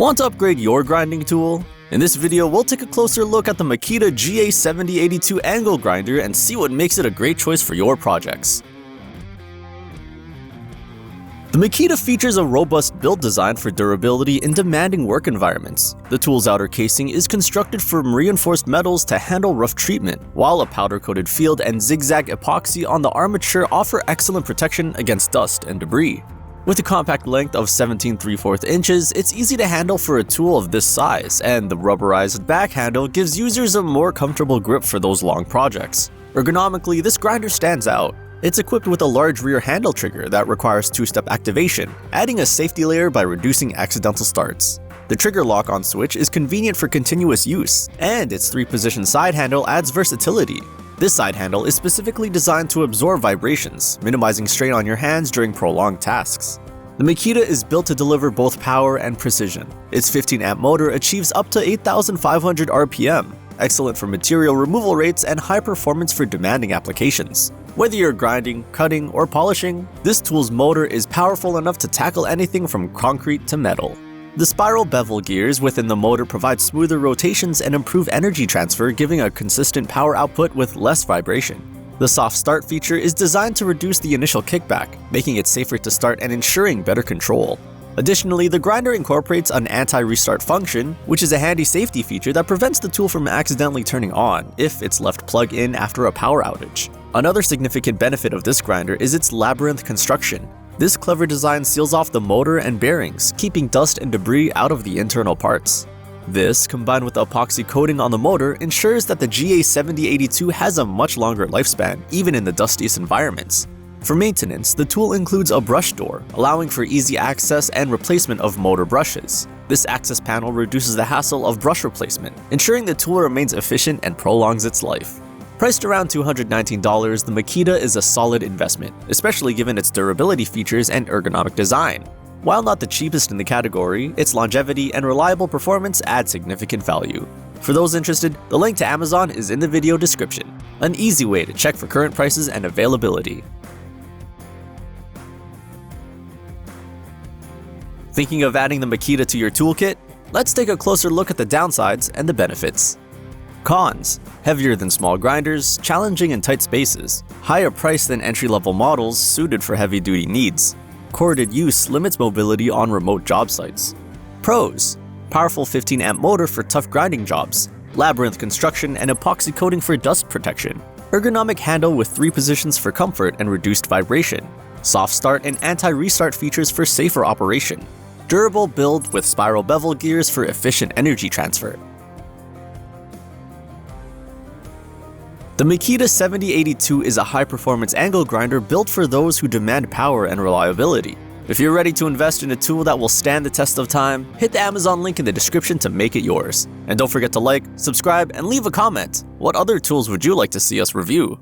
Want to upgrade your grinding tool? In this video, we'll take a closer look at the Makita GA7082 angle grinder and see what makes it a great choice for your projects. The Makita features a robust build design for durability in demanding work environments. The tool's outer casing is constructed from reinforced metals to handle rough treatment, while a powder-coated field and zigzag epoxy on the armature offer excellent protection against dust and debris. With a compact length of 17 3/4 inches, it's easy to handle for a tool of this size, and the rubberized back handle gives users a more comfortable grip for those long projects. Ergonomically, this grinder stands out. It's equipped with a large rear handle trigger that requires two-step activation, adding a safety layer by reducing accidental starts. The trigger lock-on switch is convenient for continuous use, and its 3-position side handle adds versatility. This side handle is specifically designed to absorb vibrations, minimizing strain on your hands during prolonged tasks. The Makita is built to deliver both power and precision. Its 15-amp motor achieves up to 8,500 RPM, excellent for material removal rates and high performance for demanding applications. Whether you're grinding, cutting, or polishing, this tool's motor is powerful enough to tackle anything from concrete to metal. The spiral bevel gears within the motor provide smoother rotations and improve energy transfer, giving a consistent power output with less vibration. The soft start feature is designed to reduce the initial kickback, making it safer to start and ensuring better control. Additionally, the grinder incorporates an anti-restart function, which is a handy safety feature that prevents the tool from accidentally turning on if it's left plugged in after a power outage. Another significant benefit of this grinder is its labyrinth construction. This clever design seals off the motor and bearings, keeping dust and debris out of the internal parts. This, combined with the epoxy coating on the motor, ensures that the GA7082 has a much longer lifespan, even in the dustiest environments. For maintenance, the tool includes a brush door, allowing for easy access and replacement of motor brushes. This access panel reduces the hassle of brush replacement, ensuring the tool remains efficient and prolongs its life. Priced around $219, the Makita is a solid investment, especially given its durability features and ergonomic design. While not the cheapest in the category, its longevity and reliable performance add significant value. For those interested, the link to Amazon is in the video description, an easy way to check for current prices and availability. Thinking of adding the Makita to your toolkit? Let's take a closer look at the downsides and the benefits. Cons: heavier than small grinders, challenging in tight spaces, higher price than entry-level models suited for heavy-duty needs. Corded use limits mobility on remote job sites. Pros: powerful 15-amp motor for tough grinding jobs, labyrinth construction and epoxy coating for dust protection, ergonomic handle with 3 positions for comfort and reduced vibration, soft start and anti-restart features for safer operation, durable build with spiral bevel gears for efficient energy transfer. The Makita 7082 is a high-performance angle grinder built for those who demand power and reliability. If you're ready to invest in a tool that will stand the test of time, hit the Amazon link in the description to make it yours. And don't forget to like, subscribe, and leave a comment. What other tools would you like to see us review?